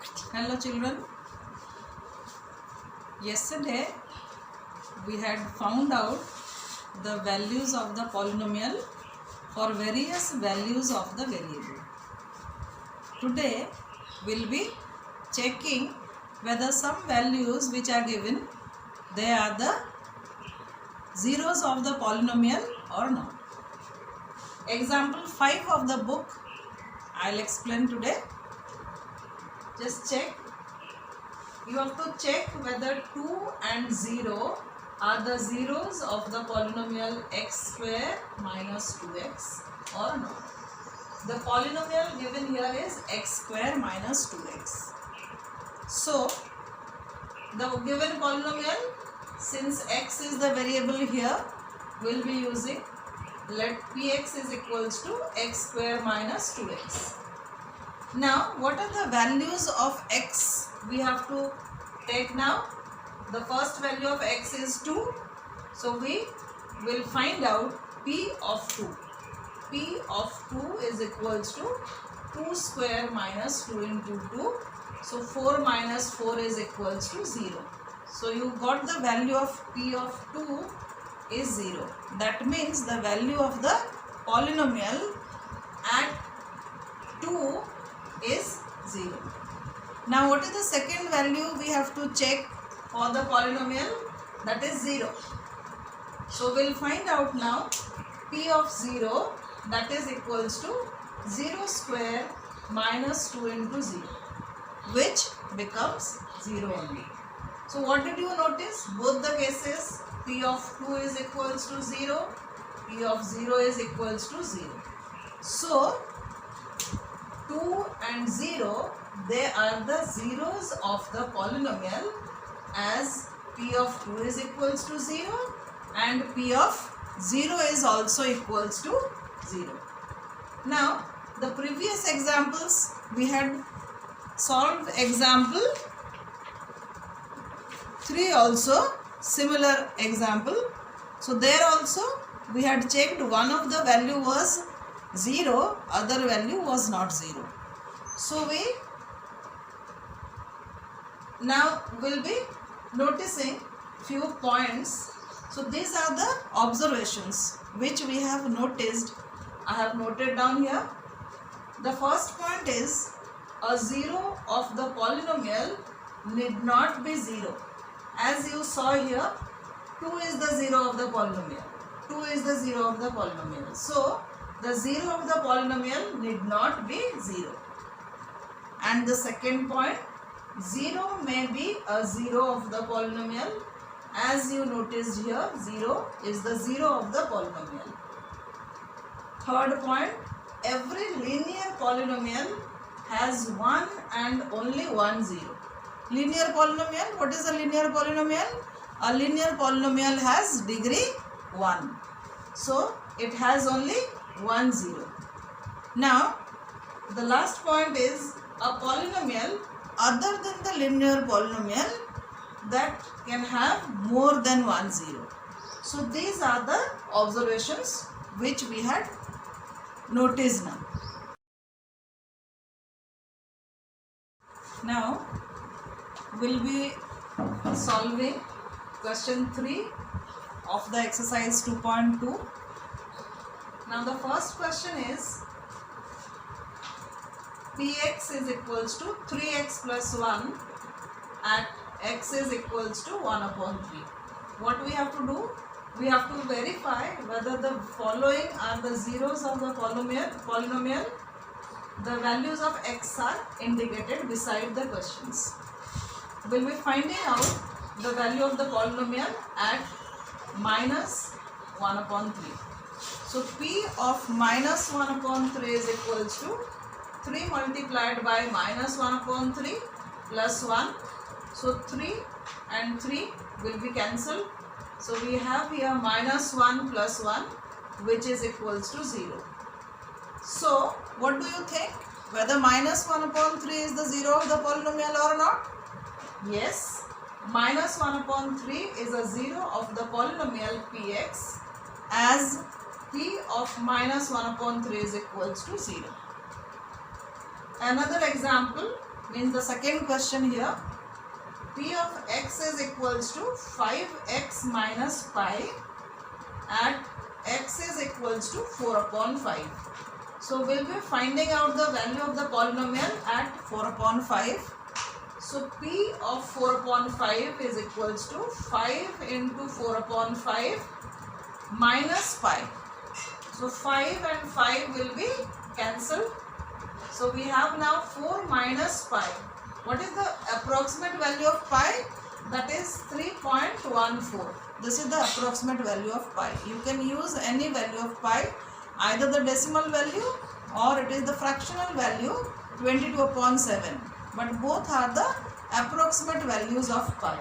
Hello children. Yesterday we had found out the values of the polynomial for various values of the variable. Today we'll be checking whether some values which are given, they are the zeros of the polynomial or not. Example 5 of the book I'll explain today. Just check. You have to check whether 2 and 0 are the zeros of the polynomial x square minus 2x or not. The polynomial given here is x square minus 2x. So, the given polynomial, since x is the variable here, we'll be using let px is equals to x square minus 2x. Now, what are the values of x we have to take now? The first value of x is 2. So, we will find out p of 2. P of 2 is equals to 2 square minus 2 into 2. So, 4 minus 4 is equals to 0. So, you got the value of p of 2 is 0. That means the value of the polynomial at 2 is 0. Now what is the second value we have to check for the polynomial? That is 0. So we'll find out now p of 0, that is equals to 0 square minus 2 into 0, which becomes 0 only. So what did you notice? Both the cases, p of 2 is equals to 0, p of 0 is equals to 0. So 2 and 0, they are the zeros of the polynomial, as p of 2 is equals to 0 and p of 0 is also equals to 0. Now, the previous examples, we had solved example 3 also, similar example. So, there also we had checked one of the value was 0, other value was not 0. So, we now will be noticing few points. So, these are the observations which we have noticed. I have noted down here. The first point is a 0 of the polynomial need not be 0. As you saw here, 2 is the 0 of the polynomial. 2 is the 0 of the polynomial. So, the 0 of the polynomial need not be 0. And the second point, 0 may be a 0 of the polynomial. As you noticed here, 0 is the 0 of the polynomial. Third point, every linear polynomial has one and only one 0. Linear polynomial, what is a linear polynomial? A linear polynomial has degree 1. So, it has only 1 0. Now, the last point is a polynomial other than the linear polynomial that can have more than 1 0. So, these are the observations which we had noticed now. Now, we'll be solving question 3 of the exercise 2.2. Now the first question is px is equals to 3x plus 1 at x is equals to 1 upon 3. What we have to do? We have to verify whether the following are the zeros of the polynomial. The values of x are indicated beside the questions. We will be finding out the value of the polynomial at minus 1 upon 3. So, p of minus 1 upon 3 is equals to 3 multiplied by minus 1 upon 3 plus 1. So, 3 and 3 will be cancelled. So, we have here minus 1 plus 1, which is equals to 0. So, what do you think? Whether minus 1 upon 3 is the 0 of the polynomial or not? Yes, minus 1 upon 3 is a 0 of the polynomial px, as p of minus 1 upon 3 is equals to 0. Another example, Means the second question here, p of x is equals to 5x minus pi at x is equals to 4 upon 5. So we'll be finding out the value of the polynomial at 4 upon 5. So p of 4 upon 5 is equals to 5 into 4 upon 5 minus pi. So 5 and 5 will be cancelled. So we have now 4 minus pi. What is the approximate value of pi? That is 3.14. This is the approximate value of pi. You can use any value of pi, either the decimal value or it is the fractional value 22 upon 7. But both are the approximate values of pi.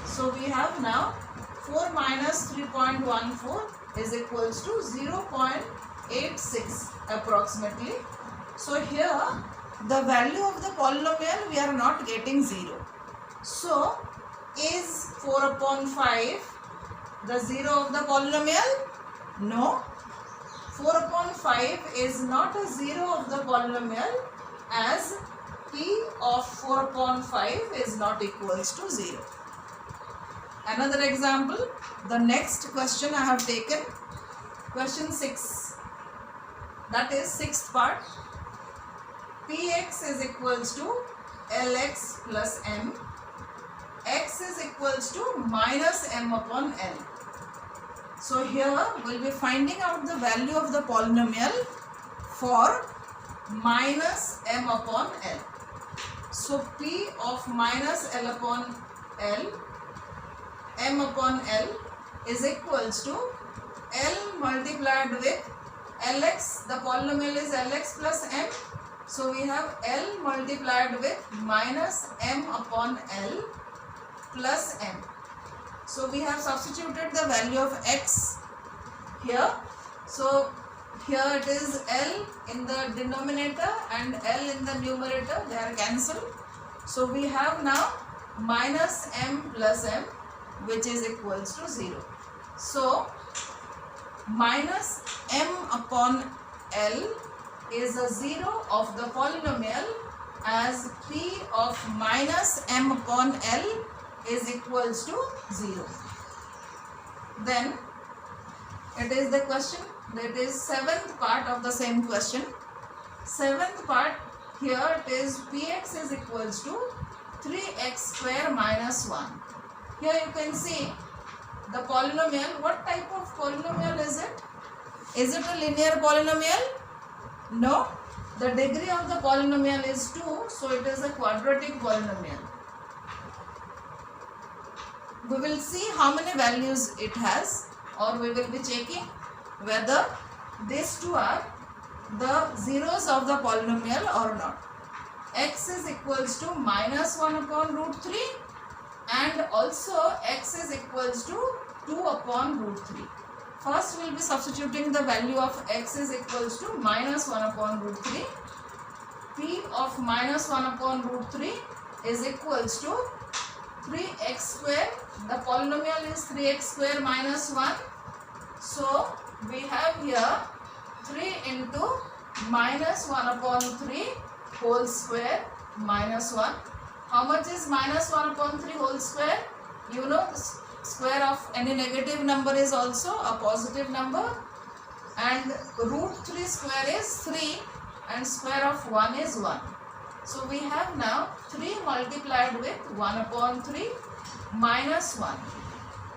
So we have now 4 minus 3.14 is equals to 0.86 approximately. So here the value of the polynomial we are not getting 0. So is 4 upon 5 the 0 of the polynomial? No. 4 upon 5 is not a 0 of the polynomial, as p of 4 upon 5 is not equals to 0. Another example, the next question I have taken, question 6, that is 6th part. Px is equals to Lx plus m, x is equals to minus m upon L. So here we will be finding out the value of the polynomial for minus m upon L. So p of minus L upon L, m upon L is equals to L multiplied with Lx, the polynomial is Lx plus m. So we have L multiplied with minus m upon L plus m. So we have substituted the value of x here. So here it is L in the denominator and L in the numerator, they are cancelled. So we have now minus m plus m, which is equals to 0. So minus m upon L is a 0 of the polynomial, as p of minus m upon L is equals to 0. Then it is the question, that is 7th part of the same question. 7th part, here it is px is equals to 3x square minus 1. Here you can see the polynomial. What type of polynomial is it? Is it a linear polynomial? No. The degree of the polynomial is 2, so it is a quadratic polynomial. We will see how many values it has, or we will be checking whether these two are the zeros of the polynomial or not. X is equals to minus 1 upon root 3 and also x is equals to 2 upon root 3. First we will be substituting the value of x is equals to minus 1 upon root 3. P of minus 1 upon root 3 is equals to 3x square. The polynomial is 3x square minus 1. So we have here 3 into minus 1 upon 3 whole square minus 1. How much is minus 1 upon 3 whole square? You know, the square of any negative number is also a positive number, and root 3 square is 3 and square of 1 is 1. So we have now 3 multiplied with 1 upon 3 minus 1.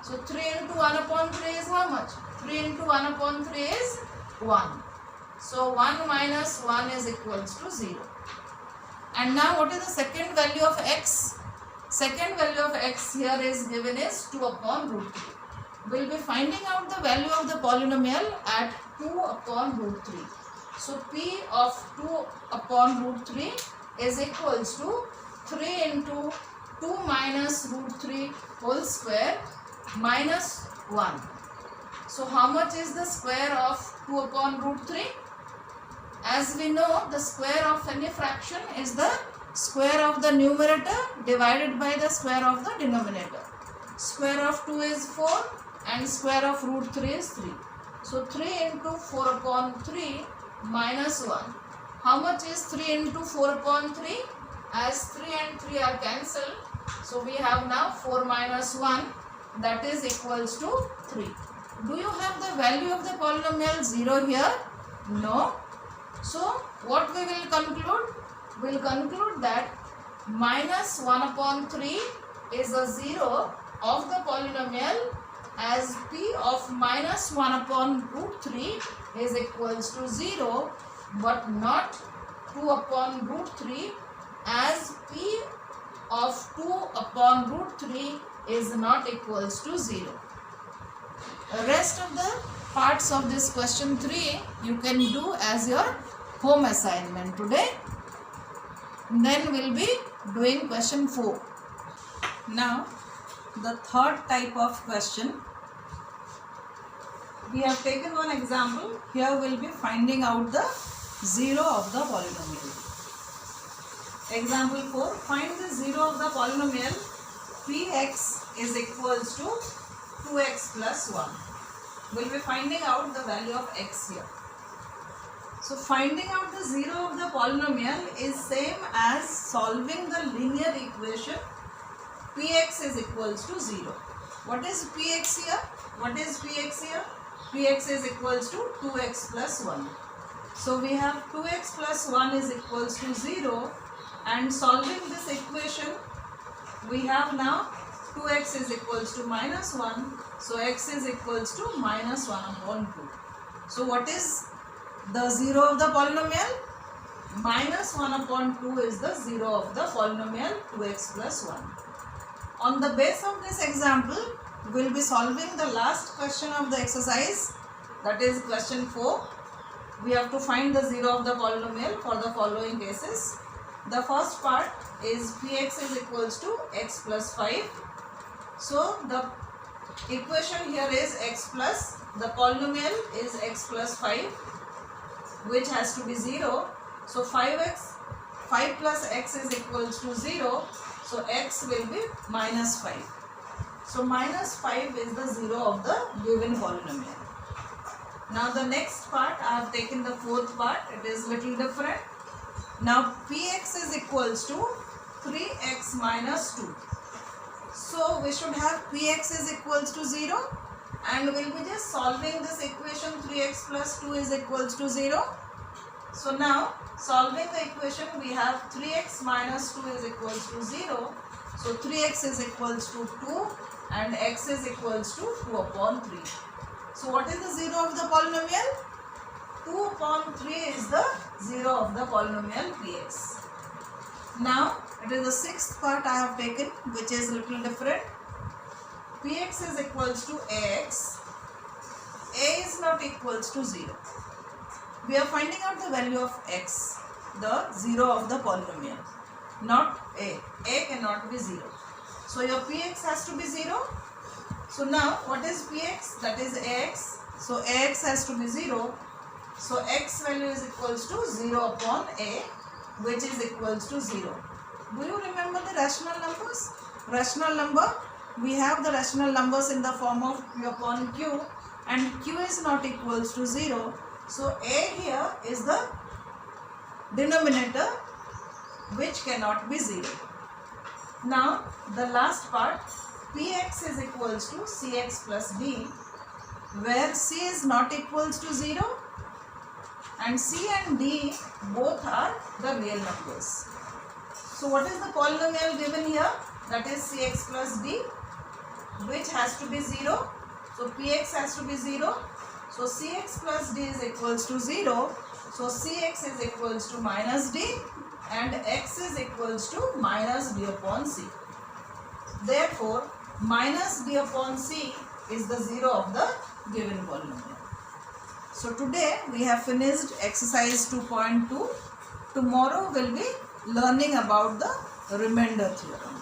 So 3 into 1 upon 3 is how much? 3 into 1 upon 3 is 1. So 1 minus 1 is equals to 0. And now what is the second value of x? Second value of x here is given is 2 upon root 3. We will be finding out the value of the polynomial at 2 upon root 3. So p of 2 upon root 3 is equals to 3 into 2 minus root 3 whole square minus 1. So how much is the square of 2 upon root 3? As we know, the square of any fraction is the square of the numerator divided by the square of the denominator. Square of 2 is 4 and square of root 3 is 3. So 3 into 4 upon 3 minus 1. How much is 3 into 4 upon 3? as 3 and 3 are cancelled. So we have now 4 minus 1, that is equals to 3. Do you have the value of the polynomial 0 here? No. So what we will conclude? We will conclude that minus 1 upon 3 is a 0 of the polynomial, as p of minus 1 upon root 3 is equals to 0, but not 2 upon root 3, as p of 2 upon root 3 is not equals to 0. The rest of the parts of this question 3 you can do as your home assignment today. Then we will be doing question 4. Now the third type of question. We have taken one example. Here we will be finding out the 0 of the polynomial. Example 4. Find the 0 of the polynomial px is equals to 2x plus 1. We will be finding out the value of x here. So finding out the 0 of the polynomial is same as solving the linear equation px is equals to 0. What is px here? What is px here? Px is equals to 2x plus 1. So we have 2x plus 1 is equals to 0, and solving this equation we have now 2x is equals to minus 1. So x is equals to minus 1 upon 2. So what is the 0 of the polynomial? Minus 1 upon 2 is the 0 of the polynomial 2x plus 1. On the base of this example, we will be solving the last question of the exercise, that is question 4. We have to find the 0 of the polynomial for the following cases. The first part is px is equals to x plus 5. So the equation here is x plus, the polynomial is x plus 5, which has to be 0. So 5 plus x is equals to 0. So x will be minus 5. So minus 5 is the 0 of the given polynomial. Now the next part, I have taken the fourth part. It is little different. Now px is equals to 3x minus 2. So we should have px is equals to 0, and we will be just solving this equation 3x plus 2 is equals to 0. So now solving the equation, we have 3x minus 2 is equals to 0. So 3x is equals to 2 and x is equals to 2 upon 3. So what is the 0 of the polynomial? 2 upon 3 is the 0 of the polynomial px. Now it is the sixth part I have taken, which is little different. Px is equals to ax. A is not equals to 0. We are finding out the value of x, the 0 of the polynomial, not a. A cannot be 0. So your px has to be 0. So now what is px? That is ax. So ax has to be 0. So x value is equals to 0 upon a, which is equals to 0. Do you remember the rational numbers? Rational number, we have the rational numbers in the form of p upon q, and q is not equals to 0. So a here is the denominator, which cannot be 0. Now the last part, px is equals to cx plus d, where c is not equals to 0 and c and d both are the real numbers. So what is the polynomial given here? That is cx plus d, which has to be 0. So px has to be 0. So cx plus d is equals to 0. So cx is equals to minus d and x is equals to minus d upon c. Therefore, minus d upon c is the 0 of the given polynomial. So today we have finished exercise 2.2. Tomorrow we will be learning about the remainder theorem.